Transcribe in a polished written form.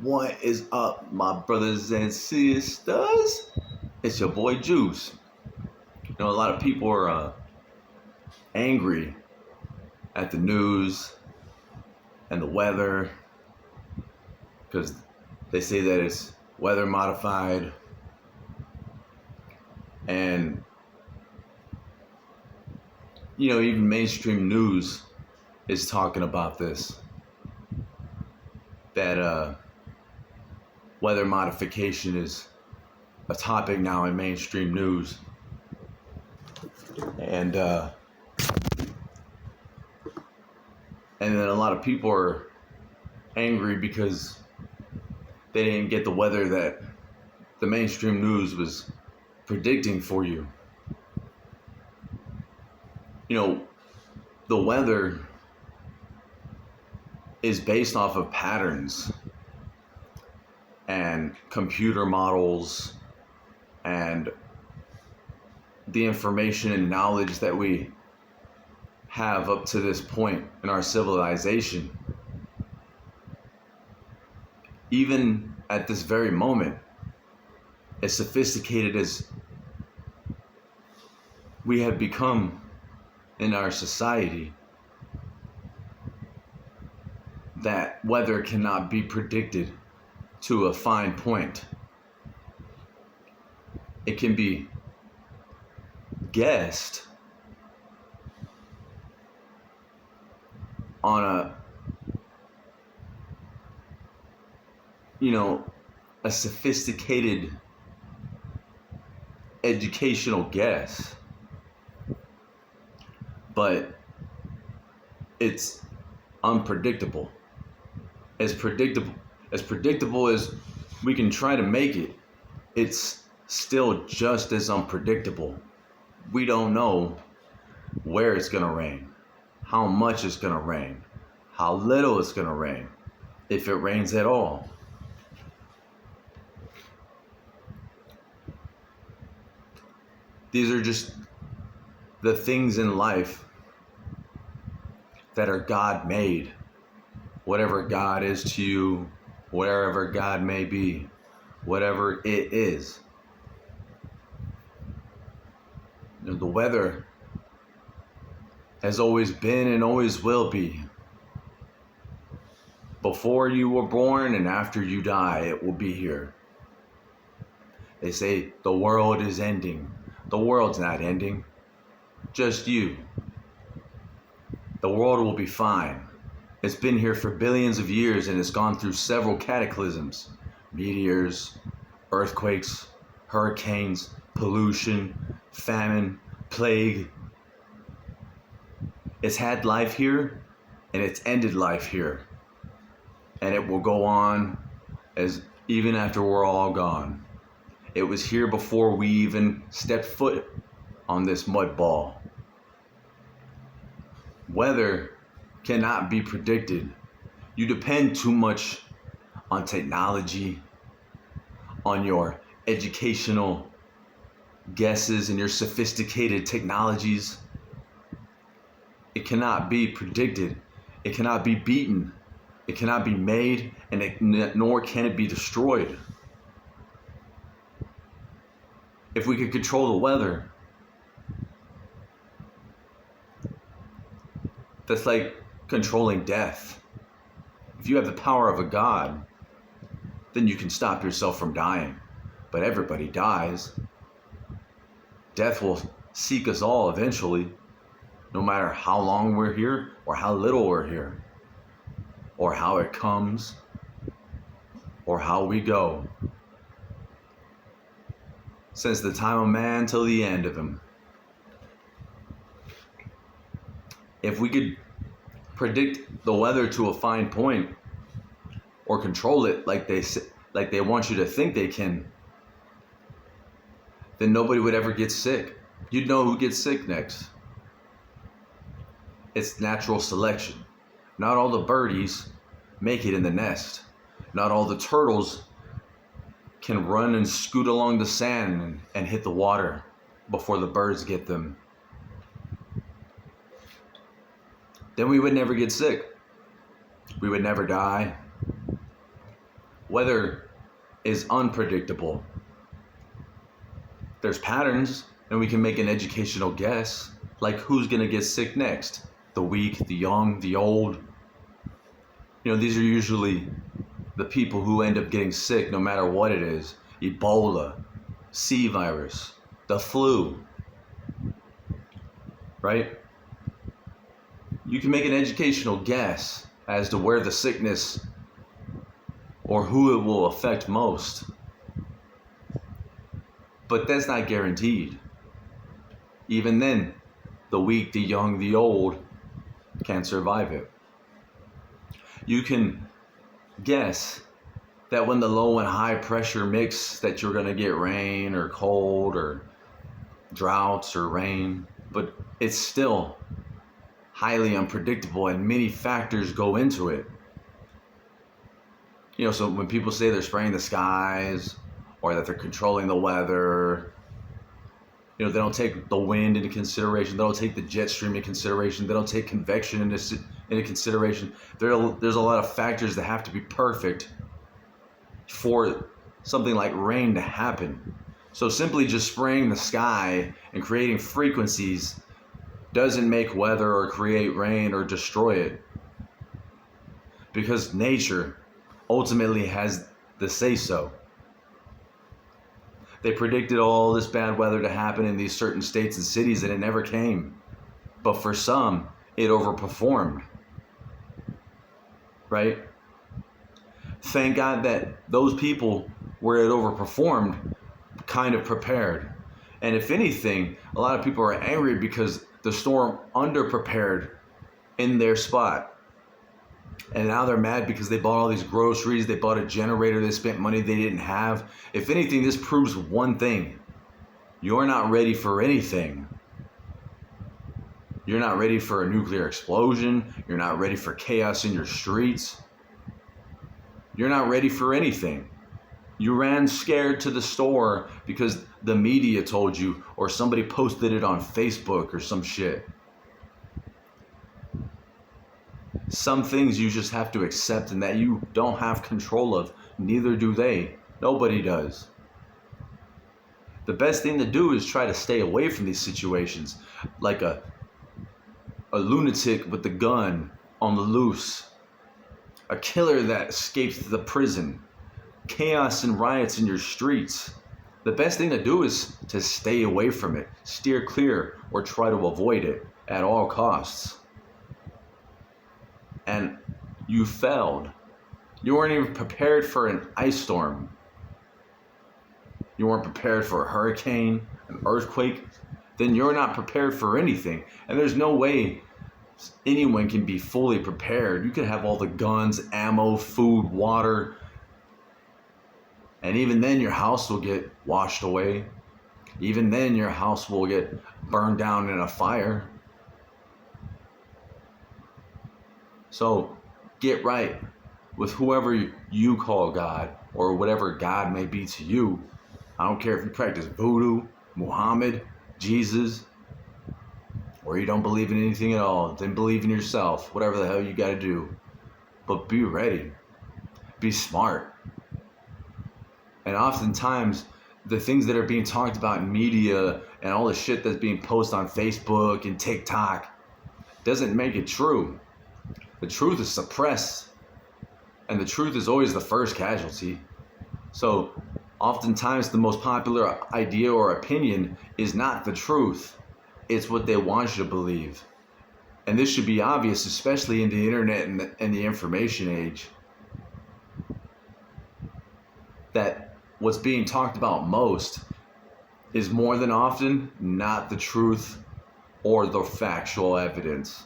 What is up, my brothers and sisters? It's your boy Juice. A lot of people are angry at the news and the weather because they say that it's weather modified, and even mainstream news is talking about this, that weather modification is a topic now in mainstream news. And then a lot of people are angry because they didn't get the weather that the mainstream news was predicting for you. The weather is based off of patterns and computer models and the information and knowledge that we have up to this point in our civilization. Even at this very moment, as sophisticated as we have become in our society, that weather cannot be predicted to a fine point. It can be guessed on a sophisticated educational guess, but it's unpredictable. As predictable as we can try to make it, it's still just as unpredictable. We don't know where it's gonna rain, how much it's gonna rain, how little it's gonna rain, if it rains at all. These are just the things in life that are God made. Whatever God is to you, wherever God may be, whatever it is. The weather has always been and always will be. Before you were born and after you die, it will be here. They say the world is ending. The world's not ending. Just you. The world will be fine. It's been here for billions of years and it's gone through several cataclysms. Meteors, earthquakes, hurricanes, pollution, famine, plague. It's had life here and it's ended life here. And it will go on as even after we're all gone. It was here before we even stepped foot on this mud ball. Weather cannot be predicted. You depend too much on technology, on your educational guesses and your sophisticated technologies. It cannot be predicted. It cannot be beaten. It cannot be made, and nor can it be destroyed. If we could control the weather, that's like controlling death. If you have the power of a god, then you can stop yourself from dying. But everybody dies. Death will seek us all eventually, no matter how long we're here or how little we're here, or how it comes, or how we go. Since the time of man till the end of him. If we could predict the weather to a fine point, or control it like they want you to think they can, then nobody would ever get sick. You'd know who gets sick next. It's natural selection. Not all the birdies make it in the nest. Not all the turtles can run and scoot along the sand and hit the water before the birds get them. Then we would never get sick. We would never die. Weather is unpredictable. There's patterns, and we can make an educational guess, like who's going to get sick next. The weak, the young, the old. These are usually the people who end up getting sick no matter what it is. Ebola, C virus, the flu, right? You can make an educational guess as to where the sickness or who it will affect most. But that's not guaranteed. Even then, the weak, the young, the old can't survive it. You can guess that when the low and high pressure mix, that you're going to get rain or cold or droughts or rain, but it's still highly unpredictable and many factors go into it. So when people say they're spraying the skies or that they're controlling the weather, they don't take the wind into consideration. They don't take the jet stream into consideration. They don't take convection into consideration. There's a lot of factors that have to be perfect for something like rain to happen. So simply just spraying the sky and creating frequencies doesn't make weather or create rain or destroy it. Because nature ultimately has the say-so. They predicted all this bad weather to happen in these certain states and cities, and it never came. But for some, it overperformed. Right? Thank God that those people where it overperformed kind of prepared. And if anything, a lot of people are angry because the storm underprepared in their spot. And now they're mad because they bought all these groceries, they bought a generator, they spent money they didn't have. If anything, this proves one thing. You're not ready for anything. You're not ready for a nuclear explosion. You're not ready for chaos in your streets. You're not ready for anything. You ran scared to the store because the media told you, or somebody posted it on Facebook or some shit. Some things you just have to accept and that you don't have control of. Neither do they. Nobody does. The best thing to do is try to stay away from these situations. Like a lunatic with the gun on the loose. A killer that escapes the prison. Chaos and riots in your streets. The best thing to do is to stay away from it. Steer clear or try to avoid it at all costs. And you failed. You weren't even prepared for an ice storm. You weren't prepared for a hurricane, an earthquake. Then you're not prepared for anything. And there's no way anyone can be fully prepared. You can have all the guns, ammo, food, water. And even then your house will get washed away. Even then your house will get burned down in a fire. So get right with whoever you call God or whatever God may be to you. I don't care if you practice voodoo, Muhammad, Jesus, or you don't believe in anything at all. Then believe in yourself, whatever the hell you got to do. But be ready. Be smart. And oftentimes, the things that are being talked about in media and all the shit that's being posted on Facebook and TikTok doesn't make it true. The truth is suppressed, and the truth is always the first casualty. So oftentimes the most popular idea or opinion is not the truth. It's what they want you to believe. And this should be obvious, especially in the internet and the information age, that what's being talked about most is more than often not the truth or the factual evidence.